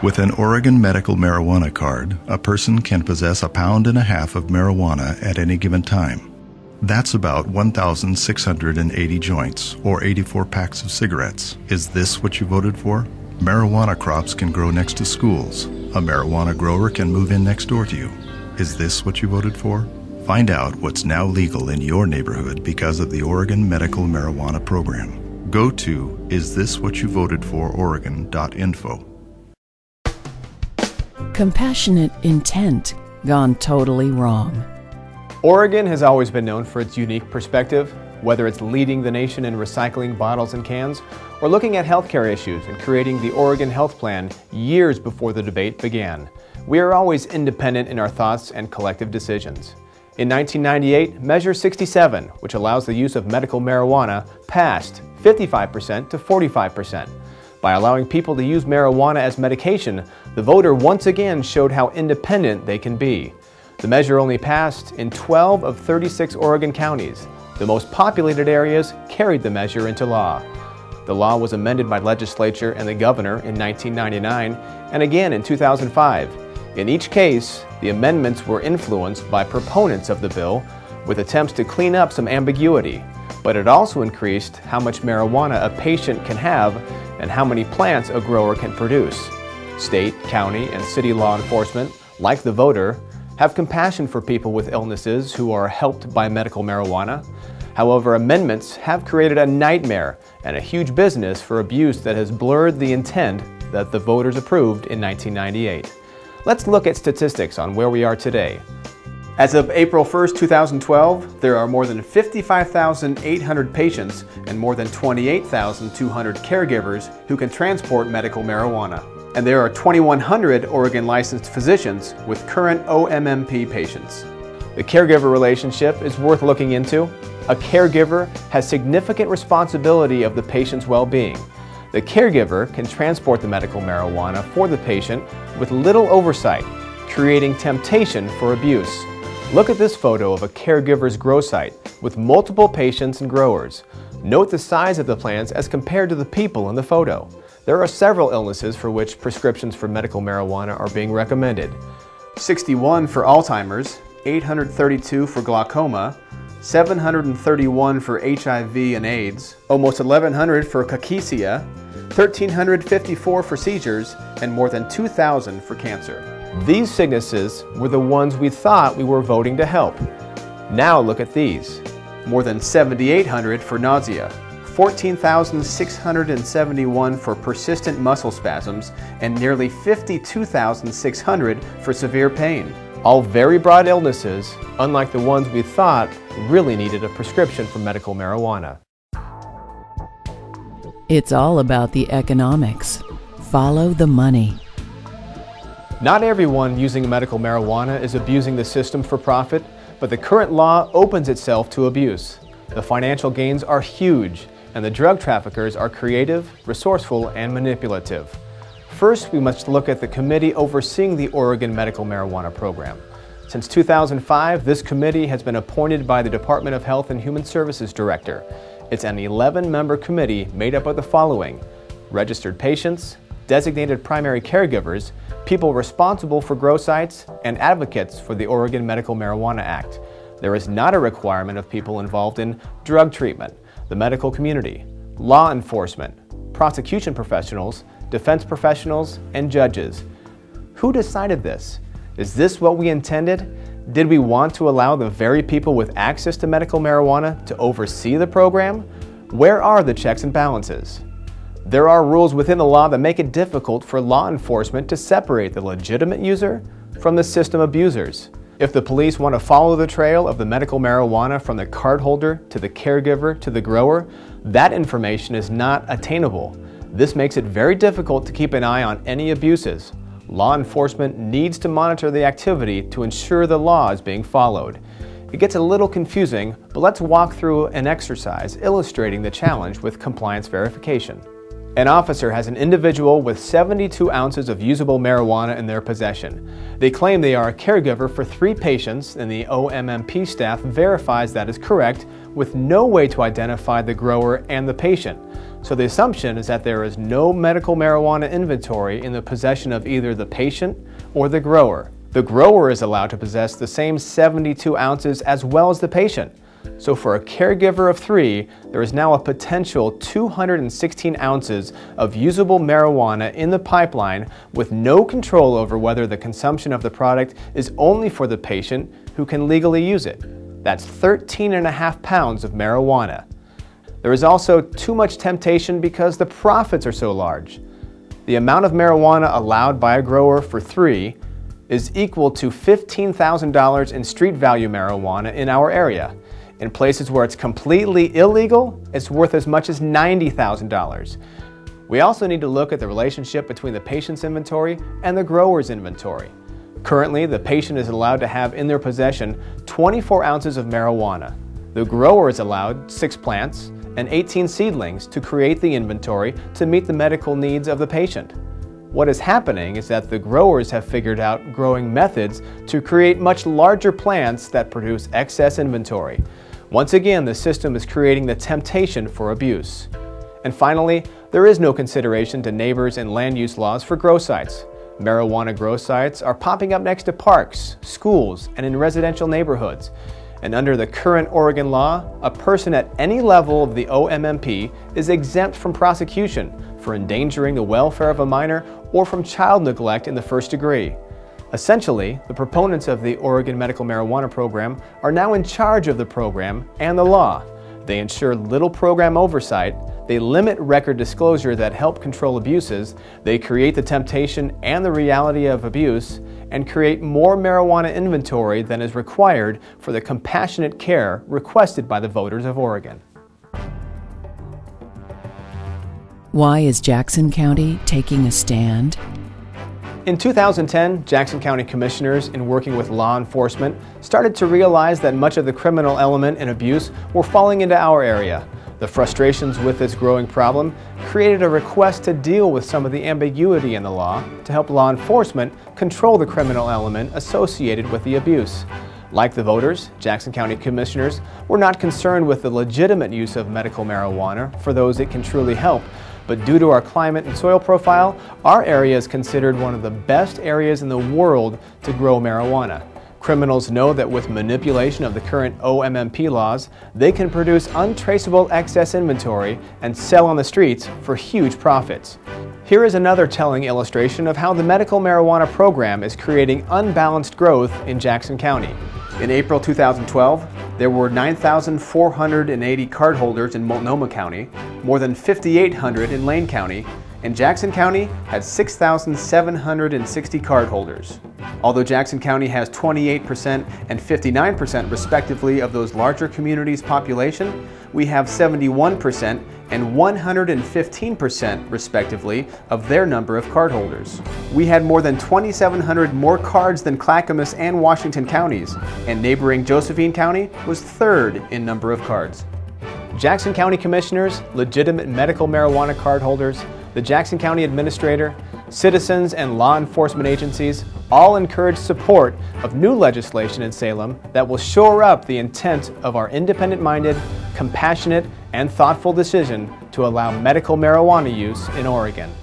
With an Oregon medical marijuana card, a person can possess 1.5 pounds of marijuana at any given time. That's about 1,680 joints, or 84 packs of cigarettes. Is this what you voted for? Marijuana crops can grow next to schools. A marijuana grower can move in next door to you. Is this what you voted for? Find out what's now legal in your neighborhood because of the Oregon Medical Marijuana Program. Go to isthiswhatyouvotedfororegon.info. Compassionate intent gone totally wrong. Oregon has always been known for its unique perspective, whether it's leading the nation in recycling bottles and cans or looking at healthcare issues and creating the Oregon Health Plan years before the debate began. We are always independent in our thoughts and collective decisions. In 1998, Measure 67, which allows the use of medical marijuana, passed 55% to 45%. By allowing people to use marijuana as medication, the voter once again showed how independent they can be. The measure only passed in 12 of 36 Oregon counties. The most populated areas carried the measure into law. The law was amended by legislature and the governor in 1999 and again in 2005. In each case, the amendments were influenced by proponents of the bill with attempts to clean up some ambiguity, but it also increased how much marijuana a patient can have and how many plants a grower can produce. State, county, and city law enforcement, like the voter, have compassion for people with illnesses who are helped by medical marijuana. However, amendments have created a nightmare and a huge business for abuse that has blurred the intent that the voters approved in 1998. Let's look at statistics on where we are today. As of April 1st, 2012, there are more than 55,800 patients and more than 28,200 caregivers who can transport medical marijuana. And there are 2,100 Oregon licensed physicians with current OMMP patients. The caregiver relationship is worth looking into. A caregiver has significant responsibility of the patient's well-being. The caregiver can transport the medical marijuana for the patient with little oversight, creating temptation for abuse. Look at this photo of a caregiver's grow site with multiple patients and growers. Note the size of the plants as compared to the people in the photo. There are several illnesses for which prescriptions for medical marijuana are being recommended. 61 for Alzheimer's, 832 for glaucoma, 731 for HIV and AIDS, almost 1,100 for cachexia, 1,354 for seizures, and more than 2,000 for cancer. These sicknesses were the ones we thought we were voting to help. Now look at these. More than 7,800 for nausea, 14,671 for persistent muscle spasms, and nearly 52,600 for severe pain. All very broad illnesses, unlike the ones we thought really needed a prescription for medical marijuana. It's all about the economics. Follow the money. Not everyone using medical marijuana is abusing the system for profit, but the current law opens itself to abuse. The financial gains are huge, and the drug traffickers are creative, resourceful, and manipulative. First, we must look at the committee overseeing the Oregon Medical Marijuana Program. Since 2005, this committee has been appointed by the Department of Health and Human Services Director. It's an 11-member committee made up of the following: registered patients, designated primary caregivers, people responsible for grow sites, and advocates for the Oregon Medical Marijuana Act. There is not a requirement of people involved in drug treatment, the medical community, law enforcement, prosecution professionals, defense professionals, and judges. Who decided this? Is this what we intended? Did we want to allow the very people with access to medical marijuana to oversee the program? Where are the checks and balances? There are rules within the law that make it difficult for law enforcement to separate the legitimate user from the system abusers. If the police want to follow the trail of the medical marijuana from the cardholder to the caregiver to the grower, that information is not attainable. This makes it very difficult to keep an eye on any abuses. Law enforcement needs to monitor the activity to ensure the law is being followed. It gets a little confusing, but let's walk through an exercise illustrating the challenge with compliance verification. An officer has an individual with 72 ounces of usable marijuana in their possession. They claim they are a caregiver for 3 patients, and the OMMP staff verifies that is correct with no way to identify the grower and the patient. So the assumption is that there is no medical marijuana inventory in the possession of either the patient or the grower. The grower is allowed to possess the same 72 ounces as well as the patient. So for a caregiver of 3, there is now a potential 216 ounces of usable marijuana in the pipeline with no control over whether the consumption of the product is only for the patient who can legally use it. That's 13.5 pounds of marijuana. There is also too much temptation because the profits are so large. The amount of marijuana allowed by a grower for 3 is equal to $15,000 in street value marijuana in our area. In places where it's completely illegal, it's worth as much as $90,000. We also need to look at the relationship between the patient's inventory and the grower's inventory. Currently, the patient is allowed to have in their possession 24 ounces of marijuana. The grower is allowed 6 plants and 18 seedlings to create the inventory to meet the medical needs of the patient. What is happening is that the growers have figured out growing methods to create much larger plants that produce excess inventory. Once again, the system is creating the temptation for abuse. And finally, there is no consideration to neighbors and land use laws for grow sites. Marijuana grow sites are popping up next to parks, schools, and in residential neighborhoods. And under the current Oregon law, a person at any level of the OMMP is exempt from prosecution for endangering the welfare of a minor or from child neglect in the first degree. Essentially, the proponents of the Oregon Medical Marijuana Program are now in charge of the program and the law. They ensure little program oversight, they limit record disclosure that help control abuses, they create the temptation and the reality of abuse, and create more marijuana inventory than is required for the compassionate care requested by the voters of Oregon. Why is Jackson County taking a stand? In 2010, Jackson County commissioners, in working with law enforcement, started to realize that much of the criminal element and abuse were falling into our area. The frustrations with this growing problem created a request to deal with some of the ambiguity in the law to help law enforcement control the criminal element associated with the abuse. Like the voters, Jackson County commissioners were not concerned with the legitimate use of medical marijuana for those it can truly help. But due to our climate and soil profile, our area is considered one of the best areas in the world to grow marijuana. Criminals know that with manipulation of the current OMMP laws, they can produce untraceable excess inventory and sell on the streets for huge profits. Here is another telling illustration of how the medical marijuana program is creating unbalanced growth in Jackson County. In April 2012, there were 9,480 cardholders in Multnomah County, more than 5,800 in Lane County, and Jackson County had 6,760 cardholders. Although Jackson County has 28% and 59% respectively of those larger communities' population, we have 71% and 115% respectively of their number of cardholders. We had more than 2,700 more cards than Clackamas and Washington counties, and neighboring Josephine County was 3rd in number of cards. Jackson County commissioners, legitimate medical marijuana cardholders, the Jackson County Administrator, citizens and law enforcement agencies all encourage support of new legislation in Salem that will shore up the intent of our independent-minded, compassionate, and thoughtful decision to allow medical marijuana use in Oregon.